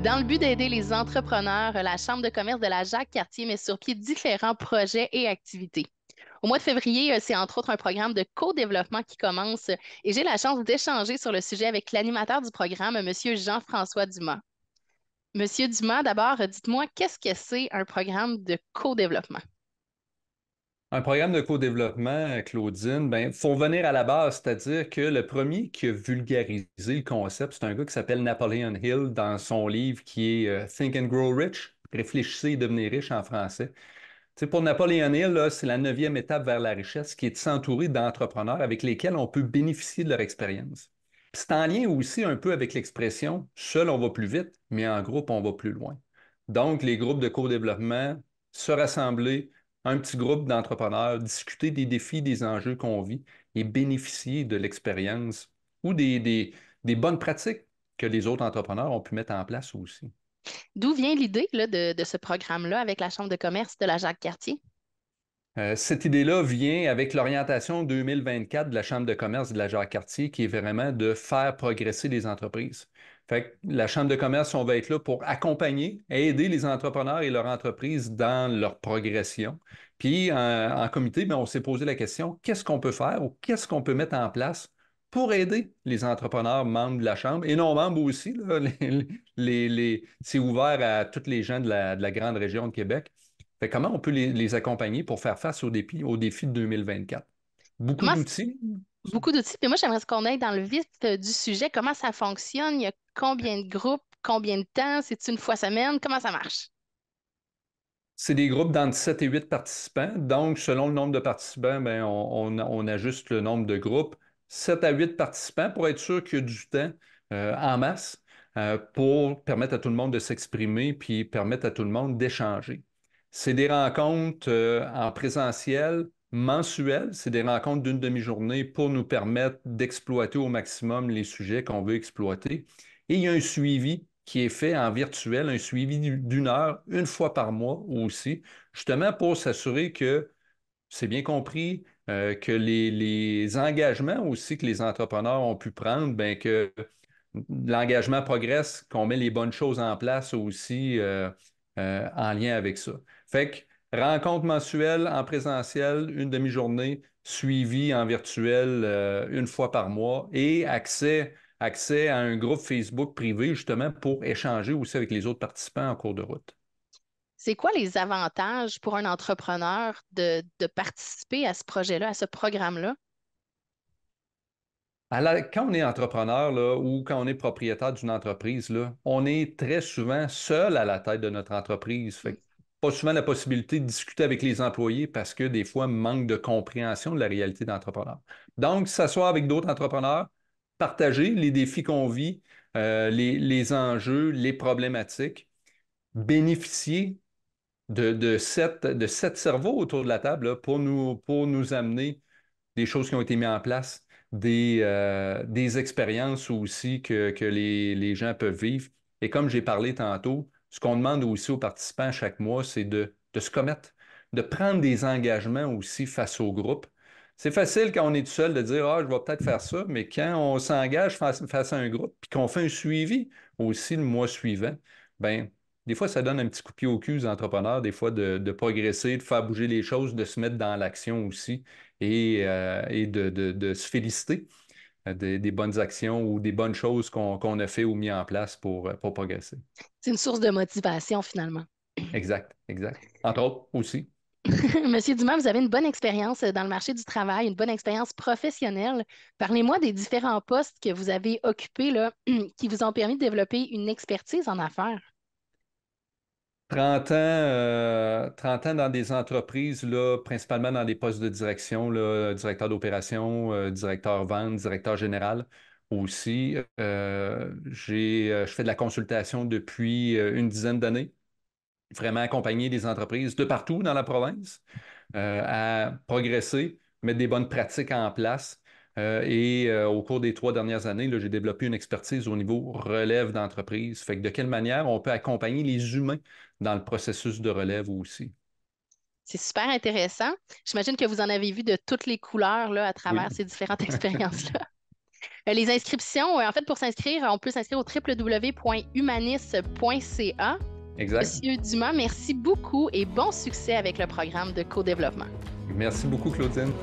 Dans le but d'aider les entrepreneurs, la Chambre de commerce de la Jacques-Cartier met sur pied différents projets et activités. Au mois de février, c'est entre autres un programme de co-développement qui commence et j'ai la chance d'échanger sur le sujet avec l'animateur du programme, Monsieur Jean-François Dumas. Monsieur Dumas, d'abord, dites-moi, qu'est-ce que c'est un programme de co-développement? Un programme de co-développement, Claudine, ben, faut revenir à la base, c'est-à-dire que le premier qui a vulgarisé le concept, c'est un gars qui s'appelle Napoleon Hill dans son livre qui est Think and Grow Rich, Réfléchissez et devenez riche en français. Tu sais, pour Napoléon Hill, là, c'est la neuvième étape vers la richesse qui est de s'entourer d'entrepreneurs avec lesquels on peut bénéficier de leur expérience. Puis c'est en lien aussi un peu avec l'expression seul on va plus vite, mais en groupe on va plus loin. Donc, les groupes de co-développement, se rassembler, un petit groupe d'entrepreneurs, discuter des défis, des enjeux qu'on vit et bénéficier de l'expérience ou des bonnes pratiques que les autres entrepreneurs ont pu mettre en place aussi. D'où vient l'idée là, de ce programme-là avec la Chambre de commerce de la Jacques-Cartier? Cette idée-là vient avec l'orientation 2024 de la Chambre de commerce de la Jacques-Cartier, qui est vraiment de faire progresser les entreprises. Fait que la Chambre de commerce, on va être là pour accompagner, aider les entrepreneurs et leurs entreprises dans leur progression. Puis, en comité, bien, on s'est posé la question, qu'est-ce qu'on peut faire ou qu'est-ce qu'on peut mettre en place pour aider les entrepreneurs membres de la Chambre et non membres aussi, là, c'est ouvert à tous les gens de la grande région de Québec. Fait comment on peut les accompagner pour faire face aux défis de 2024? Beaucoup Comment, d'outils. Beaucoup d'outils. Puis moi, j'aimerais qu'on aille dans le vif du sujet. Comment ça fonctionne? Il y a combien de groupes? Combien de temps? C'est une fois semaine? Comment ça marche? C'est des groupes d'entre 7 et 8 participants. Donc, selon le nombre de participants, ben, on ajuste le nombre de groupes. 7 à 8 participants pour être sûr qu'il y a du temps en masse pour permettre à tout le monde de s'exprimer puis permettre à tout le monde d'échanger. C'est des rencontres en présentiel, mensuelles. C'est des rencontres d'une demi-journée pour nous permettre d'exploiter au maximum les sujets qu'on veut exploiter. Et il y a un suivi qui est fait en virtuel, un suivi d'une heure, une fois par mois aussi, justement pour s'assurer que c'est bien compris, que les engagements aussi que les entrepreneurs ont pu prendre, ben que l'engagement progresse, qu'on met les bonnes choses en place aussi en lien avec ça. Fait que rencontre mensuelle en présentiel, une demi-journée, suivi en virtuel une fois par mois et accès à un groupe Facebook privé justement pour échanger aussi avec les autres participants en cours de route. C'est quoi les avantages pour un entrepreneur de participer à ce projet-là, à ce programme-là? Alors, quand on est entrepreneur là, ou quand on est propriétaire d'une entreprise, là, on est très souvent seul à la tête de notre entreprise. Fait que pas souvent la possibilité de discuter avec les employés parce que des fois, manque de compréhension de la réalité d'entrepreneur. Donc, s'asseoir avec d'autres entrepreneurs, partager les défis qu'on vit, les enjeux, les problématiques, bénéficier de sept cerveaux autour de la table là, pour nous amener des choses qui ont été mises en place, des expériences aussi que les gens peuvent vivre. Et comme j'ai parlé tantôt, ce qu'on demande aussi aux participants chaque mois, c'est de se commettre, de prendre des engagements aussi face au groupe. C'est facile quand on est tout seul de dire, ah, je vais peut-être faire ça, mais quand on s'engage face à un groupe, puis qu'on fait un suivi aussi le mois suivant, ben, des fois, ça donne un petit coup de pied au cul aux entrepreneurs, des fois de progresser, de faire bouger les choses, de se mettre dans l'action aussi et de se féliciter des bonnes actions ou des bonnes choses qu'on a fait ou mis en place pour progresser. C'est une source de motivation finalement. Exact, exact. Entre autres aussi. Monsieur Dumas, vous avez une bonne expérience dans le marché du travail, une bonne expérience professionnelle. Parlez-moi des différents postes que vous avez occupés là, qui vous ont permis de développer une expertise en affaires. 30 ans dans des entreprises, là, principalement dans des postes de direction, là, directeur d'opération, directeur vente, directeur général aussi. Je fais de la consultation depuis une dizaine d'années, vraiment accompagner des entreprises de partout dans la province à progresser, mettre des bonnes pratiques en place. Au cours des 3 dernières années, là, j'ai développé une expertise au niveau relève d'entreprise. Fait que de quelle manière on peut accompagner les humains dans le processus de relève aussi. C'est super intéressant. J'imagine que vous en avez vu de toutes les couleurs là, à Oui. travers ces différentes expériences-là. Les inscriptions, en fait, pour s'inscrire, on peut s'inscrire au www.humanis.ca. Exact. Monsieur Dumas, merci beaucoup et bon succès avec le programme de co-développement. Merci beaucoup, Claudine.